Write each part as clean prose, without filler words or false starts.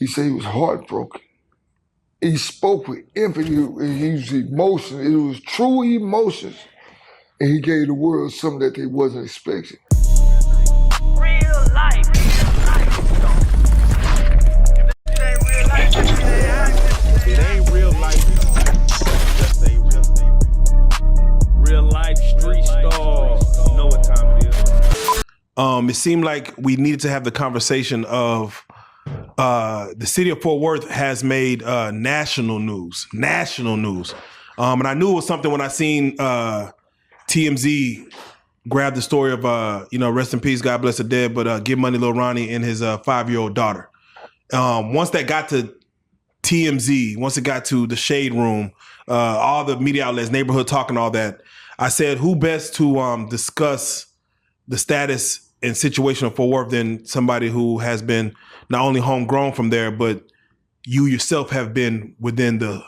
He said he was heartbroken. He spoke with empathy. He was emotional. It was true emotions. And he gave the world something that they wasn't expecting. Real life. It ain't real life. Just say real life street stars. Know what time it is. It seemed like we needed to have the conversation of the city of Fort Worth has made national news. And I knew it was something when I seen TMZ grab the story of, rest in peace, God bless the dead, but Give Money Lil Ronnie and his 5-year-old daughter. Once that got to TMZ, once it got to the Shade Room, all the media outlets, Neighborhood Talk and all that, I said, who best to discuss the status and situation of Fort Worth than somebody who has been not only homegrown from there, but you yourself have been within the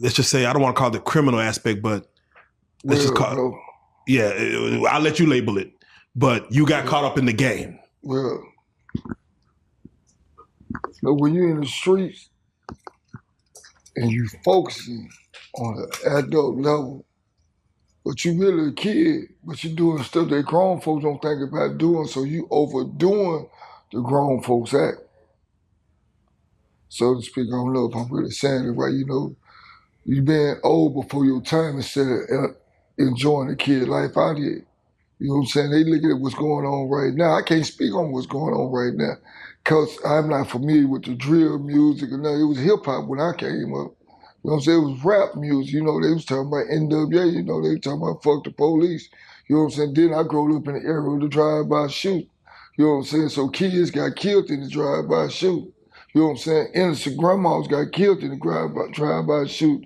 let's just say, I don't want to call it the criminal aspect, but let's just call it, yeah, I'll let you label it, but you got caught up in the game. Well, when you're in the streets and you focusing on an adult level, but you really a kid, but you're doing stuff that grown folks don't think about doing, so you overdoing the grown folks act. So to speak, I don't know if I'm really saying it right, you being old before your time instead of enjoying the kid life out here. You know what I'm saying? They look at what's going on right now. I can't speak on what's going on right now because I'm not familiar with the drill music and nothing. It was hip hop when I came up. You know what I'm saying? It was rap music. They was talking about NWA. They were talking about fuck the police. You know what I'm saying? Then I grew up in the era of the drive-by shoot. You know what I'm saying? So kids got killed in the drive-by shoot. You know what I'm saying? Innocent grandmas got killed in the drive-by shoot.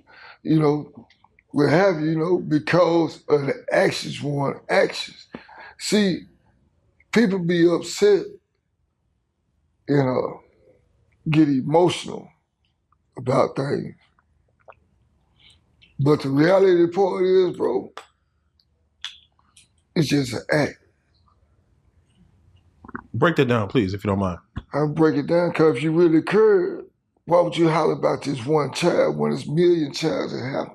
What have you, because of the actions warrant actions. See, people be upset and get emotional about things. But the reality of the part is, bro, it's just an act. Break that down, please, if you don't mind. I'll break it down, because if you really cared, why would you holler about this one child when it's million childs that happen?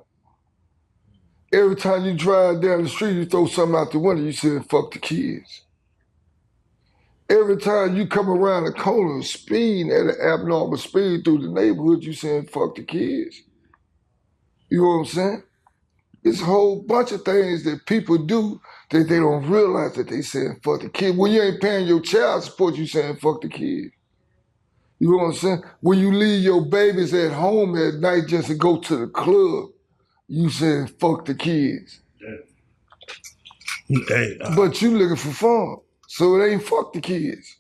Every time you drive down the street, you throw something out the window, you say, fuck the kids. Every time you come around the corner speeding at an abnormal speed through the neighborhood, you saying, fuck the kids. You know what I'm saying? It's a whole bunch of things that people do that they don't realize that they saying fuck the kid. When you ain't paying your child support, you saying fuck the kid. You know what I'm saying? When you leave your babies at home at night just to go to the club, you saying fuck the kids. Hey, but you looking for fun, so it ain't fuck the kids.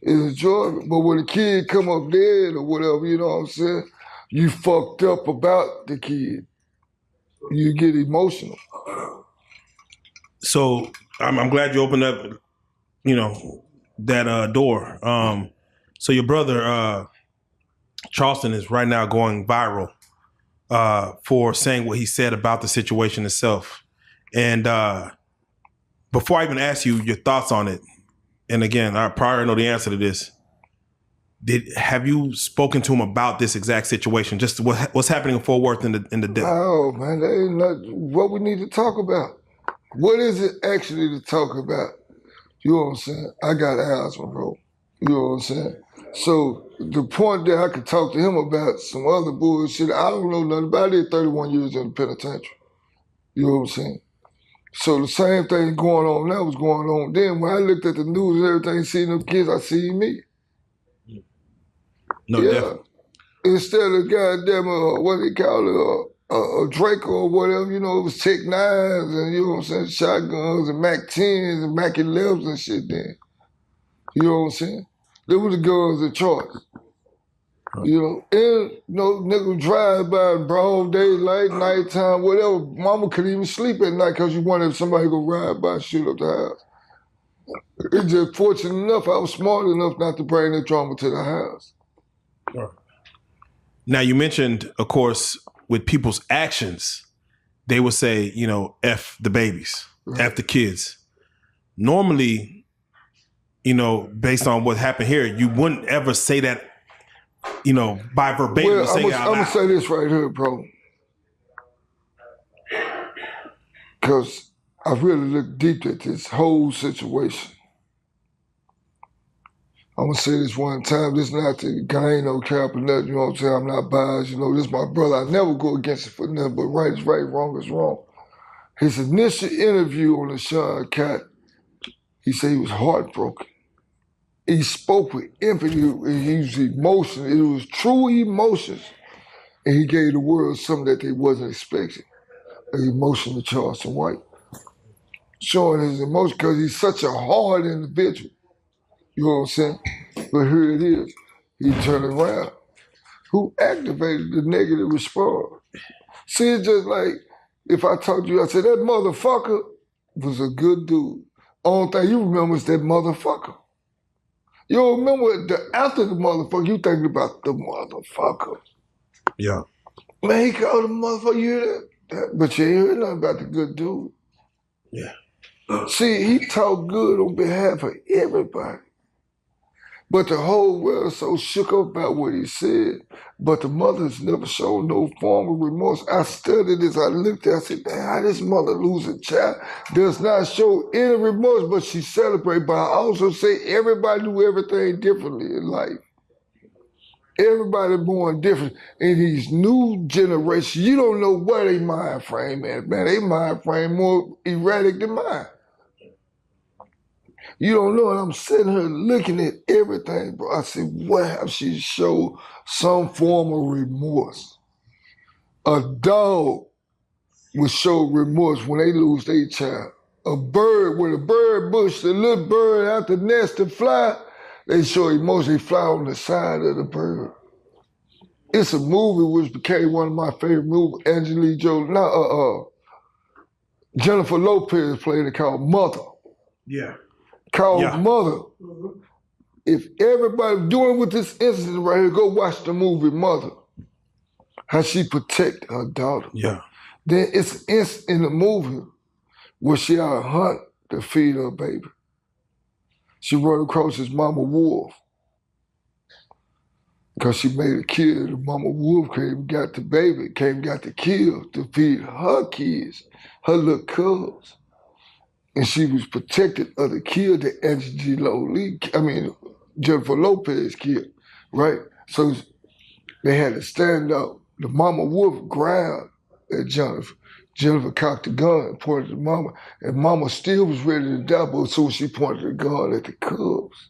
It's enjoyment. But when the kid come up dead or whatever, you know what I'm saying? You fucked up about the kid. You get emotional. So I'm glad you opened up, that door. So your brother, Charleston, is right now going viral for saying what he said about the situation itself. And before I even ask you your thoughts on it, and again, I probably know the answer to this, have you spoken to him about this exact situation? Just what's happening in Fort Worth in the death? Oh man, that ain't not what we need to talk about. What is it actually to talk about? You know what I'm saying? I got asthma, bro. You know what I'm saying? So the point that I could talk to him about some other bullshit, I don't know nothing about it. 31 years in the penitentiary. You know what I'm saying? So the same thing going on now was going on then. When I looked at the news and everything, seeing them kids, I seen me. No, yeah. definitely. Instead of goddamn, what they call it, a Draco or whatever, it was Tech 9s and, you know what I'm saying, shotguns and Mac 10s and Mac 11s and shit then. You know what I'm saying? They were the guns of choice. And nigga drive by in broad daylight, nighttime, whatever. Mama couldn't even sleep at night because you wanted somebody to go ride by and shoot up the house. It's just fortunate enough, I was smart enough not to bring the trauma to the house. Now, you mentioned, of course, with people's actions, they would say, F the babies, right. F the kids. Normally, you know, based on what happened here, you wouldn't ever say that, you know, by verbatim. Well, I'm gonna say this right here, bro, because I really looked deep at this whole situation. I'm gonna say this one time. This not the guy ain't no cap or nothing. You know what I'm saying? I'm not biased. You know, this my brother. I never go against it for nothing. But right is right, wrong is wrong. His initial interview on the Sean Cat, he said he was heartbroken. He spoke with empathy. He was emotional. It was true emotions, and he gave the world something that they wasn't expecting. An emotion to Charleston White, showing his emotion because he's such a hard individual. You know what I'm saying? But here it is. He turned around. Who activated the negative response? See, it's just like if I told you, I said, that motherfucker was a good dude. Only thing you remember is that motherfucker. You don't remember after the motherfucker, you thinking about the motherfucker. Yeah. Man, he called the motherfucker, you hear that? But you ain't heard nothing about the good dude. Yeah. See, he talked good on behalf of everybody. But the whole world so shook up about what he said. But the mother's never showed no form of remorse. I studied this, I looked at it, I said, man, how this mother lose a child does not show any remorse, but she celebrated. But I also say everybody do everything differently in life. Everybody born different. In these new generations, you don't know where they mind frame at, man. They mind frame more erratic than mine. You don't know, and I'm sitting here looking at everything, bro. I said, what have she showed some form of remorse? A dog will show remorse when they lose their child. A bird, when a bird bush, the little bird out the nest to fly, they show emotion, they fly on the side of the bird. It's a movie which became one of my favorite movies, Jennifer Lopez played it called Mother. Yeah. Called Mother. If everybody doing with this incident right here, go watch the movie Mother. How she protect her daughter. Yeah. Then it's in the movie where she out hunt to feed her baby. She run across his mama wolf. Because she made a kill. The mama wolf came, got the baby, got the kill to feed her kids, her little cubs. And she was protected of the kill that Jennifer Lopez killed, right? So they had to stand up. The mama wolf growled at Jennifer. Jennifer cocked the gun and pointed at mama, and mama still was ready to die, but so she pointed the gun at the cubs.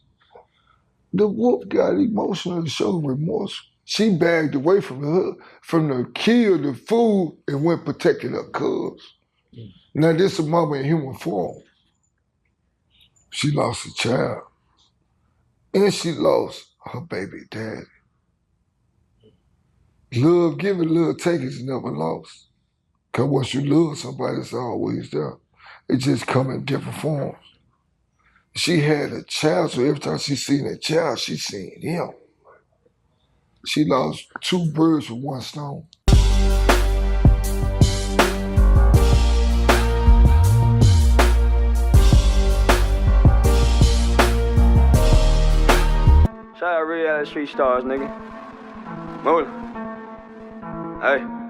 The wolf got emotional and showed remorse. She backed away from the kill, the food, and went protecting her cubs. Now this is a mama in human form. She lost a child. And she lost her baby daddy. Love giving, love taking is never lost. Because once you love somebody, it's always there. It just come in different forms. She had a child, so every time she seen a child, she seen him. She lost two birds with one stone. Shout out Reallyfe Street Starz, nigga. Move it. Hey.